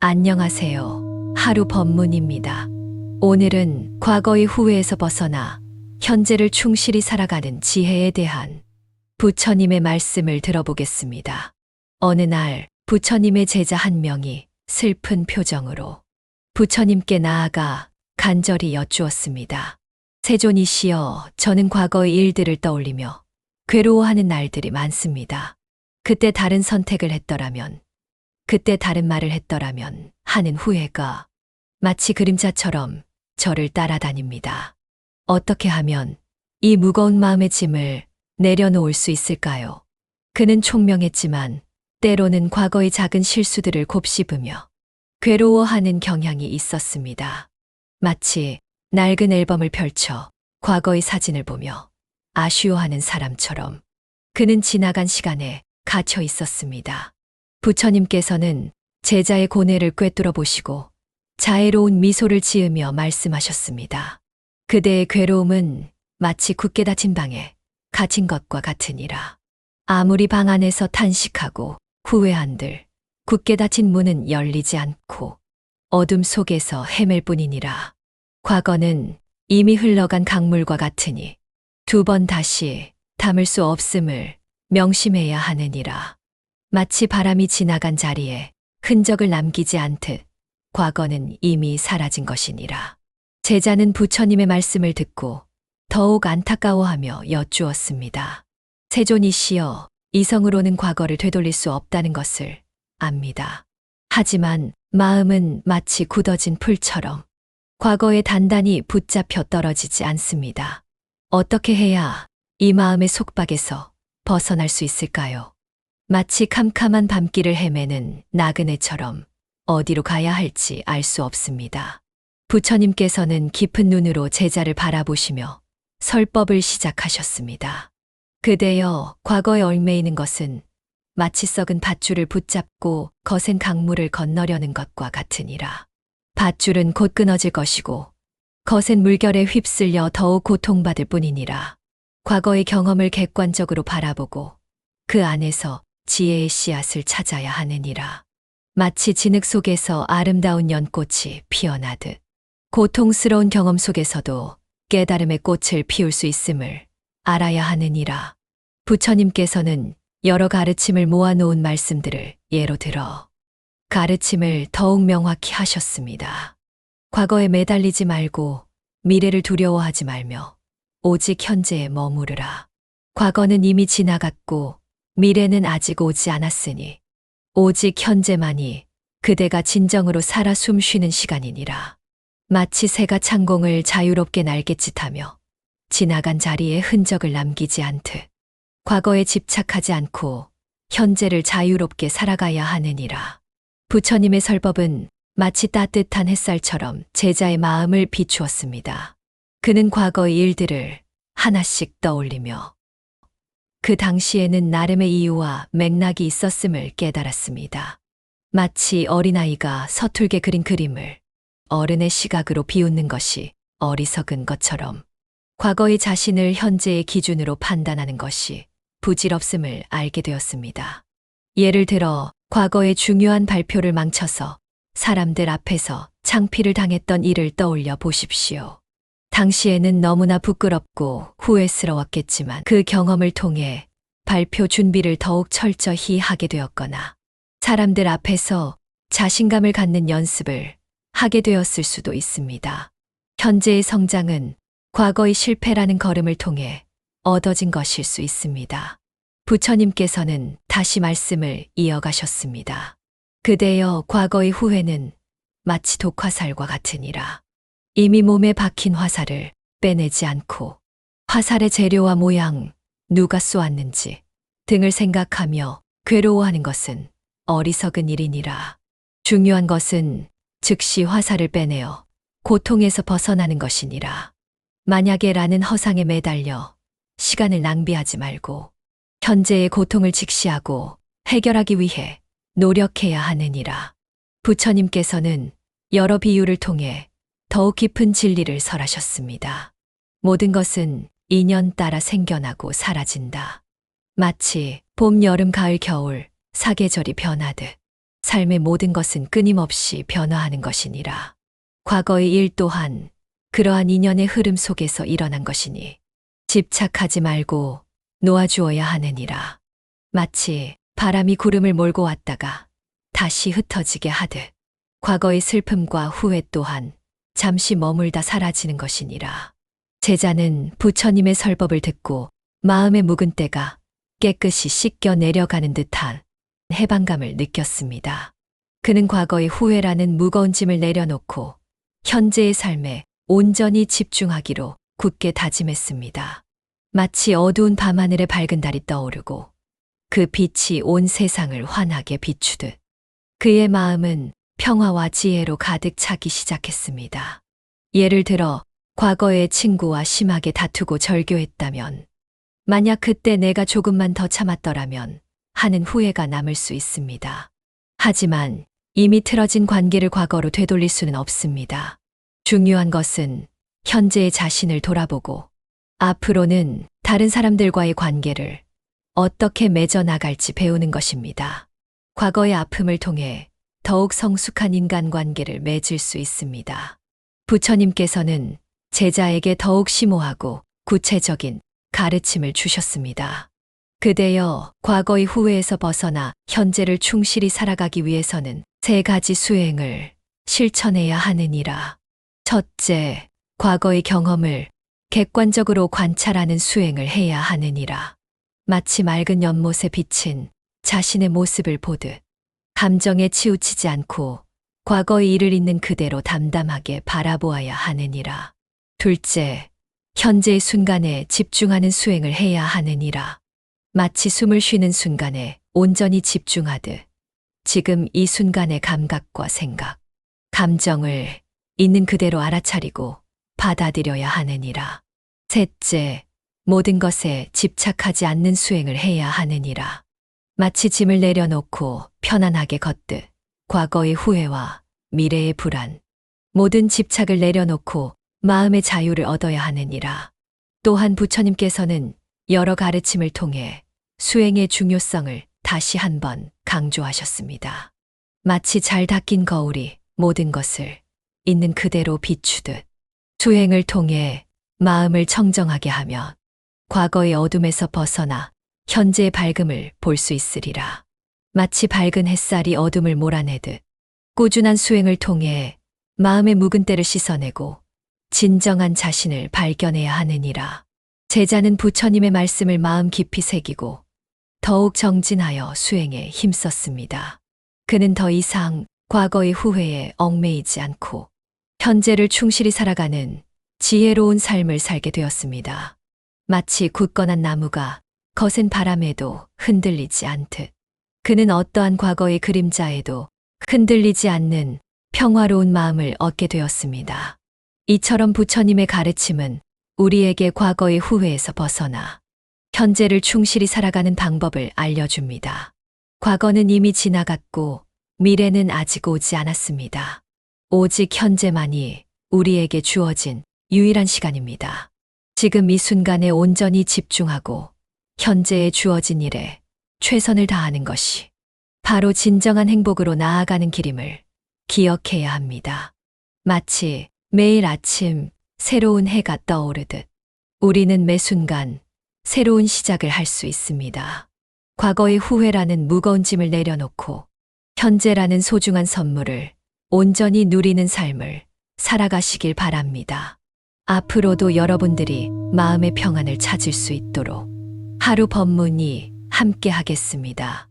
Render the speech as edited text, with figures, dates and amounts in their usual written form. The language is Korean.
안녕하세요. 하루 법문입니다. 오늘은 과거의 후회에서 벗어나 현재를 충실히 살아가는 지혜에 대한 부처님의 말씀을 들어보겠습니다. 어느 날 부처님의 제자 한 명이 슬픈 표정으로 부처님께 나아가 간절히 여쭈었습니다. 세존이시여, 저는 과거의 일들을 떠올리며 괴로워하는 날들이 많습니다. 그때 다른 선택을 했더라면, 그때 다른 말을 했더라면 하는 후회가 마치 그림자처럼 저를 따라다닙니다. 어떻게 하면 이 무거운 마음의 짐을 내려놓을 수 있을까요? 그는 총명했지만 때로는 과거의 작은 실수들을 곱씹으며 괴로워하는 경향이 있었습니다. 마치 낡은 앨범을 펼쳐 과거의 사진을 보며 아쉬워하는 사람처럼 그는 지나간 시간에 갇혀 있었습니다. 부처님께서는 제자의 고뇌를 꿰뚫어 보시고 자애로운 미소를 지으며 말씀하셨습니다. 그대의 괴로움은 마치 굳게 닫힌 방에 갇힌 것과 같으니라. 아무리 방 안에서 탄식하고 후회한들 굳게 닫힌 문은 열리지 않고 어둠 속에서 헤맬 뿐이니라. 과거는 이미 흘러간 강물과 같으니 두 번 다시 담을 수 없음을 명심해야 하느니라. 마치 바람이 지나간 자리에 흔적을 남기지 않듯 과거는 이미 사라진 것이니라. 제자는 부처님의 말씀을 듣고 더욱 안타까워하며 여쭈었습니다. 세존이시여, 이성으로는 과거를 되돌릴 수 없다는 것을 압니다. 하지만 마음은 마치 굳어진 풀처럼 과거에 단단히 붙잡혀 떨어지지 않습니다. 어떻게 해야 이 마음의 속박에서 벗어날 수 있을까요? 마치 캄캄한 밤길을 헤매는 나그네처럼 어디로 가야 할지 알 수 없습니다. 부처님께서는 깊은 눈으로 제자를 바라보시며 설법을 시작하셨습니다. 그대여, 과거에 얽매이는 것은 마치 썩은 밧줄을 붙잡고 거센 강물을 건너려는 것과 같으니라. 밧줄은 곧 끊어질 것이고 거센 물결에 휩쓸려 더욱 고통받을 뿐이니라. 과거의 경험을 객관적으로 바라보고 그 안에서 지혜의 씨앗을 찾아야 하느니라. 마치 진흙 속에서 아름다운 연꽃이 피어나듯 고통스러운 경험 속에서도 깨달음의 꽃을 피울 수 있음을 알아야 하느니라. 부처님께서는 여러 가르침을 모아놓은 말씀들을 예로 들어 가르침을 더욱 명확히 하셨습니다. 과거에 매달리지 말고 미래를 두려워하지 말며 오직 현재에 머무르라. 과거는 이미 지나갔고 미래는 아직 오지 않았으니 오직 현재만이 그대가 진정으로 살아 숨쉬는 시간이니라. 마치 새가 창공을 자유롭게 날갯짓하며 지나간 자리에 흔적을 남기지 않듯 과거에 집착하지 않고 현재를 자유롭게 살아가야 하느니라. 부처님의 설법은 마치 따뜻한 햇살처럼 제자의 마음을 비추었습니다. 그는 과거의 일들을 하나씩 떠올리며 그 당시에는 나름의 이유와 맥락이 있었음을 깨달았습니다. 마치 어린아이가 서툴게 그린 그림을 어른의 시각으로 비웃는 것이 어리석은 것처럼 과거의 자신을 현재의 기준으로 판단하는 것이 부질없음을 알게 되었습니다. 예를 들어 과거의 중요한 발표를 망쳐서 사람들 앞에서 창피를 당했던 일을 떠올려 보십시오. 당시에는 너무나 부끄럽고 후회스러웠겠지만 그 경험을 통해 발표 준비를 더욱 철저히 하게 되었거나 사람들 앞에서 자신감을 갖는 연습을 하게 되었을 수도 있습니다. 현재의 성장은 과거의 실패라는 걸음을 통해 얻어진 것일 수 있습니다. 부처님께서는 다시 말씀을 이어가셨습니다. 그대여, 과거의 후회는 마치 독화살과 같으니라. 이미 몸에 박힌 화살을 빼내지 않고 화살의 재료와 모양, 누가 쏘았는지 등을 생각하며 괴로워하는 것은 어리석은 일이니라. 중요한 것은 즉시 화살을 빼내어 고통에서 벗어나는 것이니라. 만약에 라는 허상에 매달려 시간을 낭비하지 말고 현재의 고통을 직시하고 해결하기 위해 노력해야 하느니라. 부처님께서는 여러 비유를 통해 더욱 깊은 진리를 설하셨습니다. 모든 것은 인연 따라 생겨나고 사라진다. 마치 봄, 여름, 가을, 겨울, 사계절이 변하듯 삶의 모든 것은 끊임없이 변화하는 것이니라. 과거의 일 또한 그러한 인연의 흐름 속에서 일어난 것이니 집착하지 말고 놓아주어야 하느니라. 마치 바람이 구름을 몰고 왔다가 다시 흩어지게 하듯 과거의 슬픔과 후회 또한 잠시 머물다 사라지는 것이니라. 제자는 부처님의 설법을 듣고 마음의 묵은 때가 깨끗이 씻겨 내려가는 듯한 해방감을 느꼈습니다. 그는 과거의 후회라는 무거운 짐을 내려놓고 현재의 삶에 온전히 집중하기로 굳게 다짐했습니다. 마치 어두운 밤하늘에 밝은 달이 떠오르고 그 빛이 온 세상을 환하게 비추듯 그의 마음은 평화와 지혜로 가득 차기 시작했습니다. 예를 들어 과거의 친구와 심하게 다투고 절교했다면 만약 그때 내가 조금만 더 참았더라면 하는 후회가 남을 수 있습니다. 하지만 이미 틀어진 관계를 과거로 되돌릴 수는 없습니다. 중요한 것은 현재의 자신을 돌아보고 앞으로는 다른 사람들과의 관계를 어떻게 맺어 나갈지 배우는 것입니다. 과거의 아픔을 통해 더욱 성숙한 인간관계를 맺을 수 있습니다. 부처님께서는 제자에게 더욱 심오하고 구체적인 가르침을 주셨습니다. 그대여, 과거의 후회에서 벗어나 현재를 충실히 살아가기 위해서는 3가지 수행을 실천해야 하느니라. 첫째, 과거의 경험을 객관적으로 관찰하는 수행을 해야 하느니라. 마치 맑은 연못에 비친 자신의 모습을 보듯 감정에 치우치지 않고 과거의 일을 있는 그대로 담담하게 바라보아야 하느니라. 둘째, 현재의 순간에 집중하는 수행을 해야 하느니라. 마치 숨을 쉬는 순간에 온전히 집중하듯 지금 이 순간의 감각과 생각, 감정을 있는 그대로 알아차리고 받아들여야 하느니라. 셋째, 모든 것에 집착하지 않는 수행을 해야 하느니라. 마치 짐을 내려놓고 편안하게 걷듯 과거의 후회와 미래의 불안, 모든 집착을 내려놓고 마음의 자유를 얻어야 하느니라. 또한 부처님께서는 여러 가르침을 통해 수행의 중요성을 다시 한번 강조하셨습니다. 마치 잘 닦인 거울이 모든 것을 있는 그대로 비추듯 수행을 통해 마음을 청정하게 하면 과거의 어둠에서 벗어나 현재의 밝음을 볼 수 있으리라. 마치 밝은 햇살이 어둠을 몰아내듯 꾸준한 수행을 통해 마음의 묵은 때를 씻어내고 진정한 자신을 발견해야 하느니라. 제자는 부처님의 말씀을 마음 깊이 새기고 더욱 정진하여 수행에 힘썼습니다. 그는 더 이상 과거의 후회에 얽매이지 않고 현재를 충실히 살아가는 지혜로운 삶을 살게 되었습니다. 마치 굳건한 나무가 거센 바람에도 흔들리지 않듯 그는 어떠한 과거의 그림자에도 흔들리지 않는 평화로운 마음을 얻게 되었습니다. 이처럼 부처님의 가르침은 우리에게 과거의 후회에서 벗어나 현재를 충실히 살아가는 방법을 알려줍니다. 과거는 이미 지나갔고 미래는 아직 오지 않았습니다. 오직 현재만이 우리에게 주어진 유일한 시간입니다. 지금 이 순간에 온전히 집중하고 현재에 주어진 일에 최선을 다하는 것이 바로 진정한 행복으로 나아가는 길임을 기억해야 합니다. 마치 매일 아침 새로운 해가 떠오르듯 우리는 매 순간 새로운 시작을 할 수 있습니다. 과거의 후회라는 무거운 짐을 내려놓고 현재라는 소중한 선물을 온전히 누리는 삶을 살아가시길 바랍니다. 앞으로도 여러분들이 마음의 평안을 찾을 수 있도록 하루 법문이 함께 하겠습니다.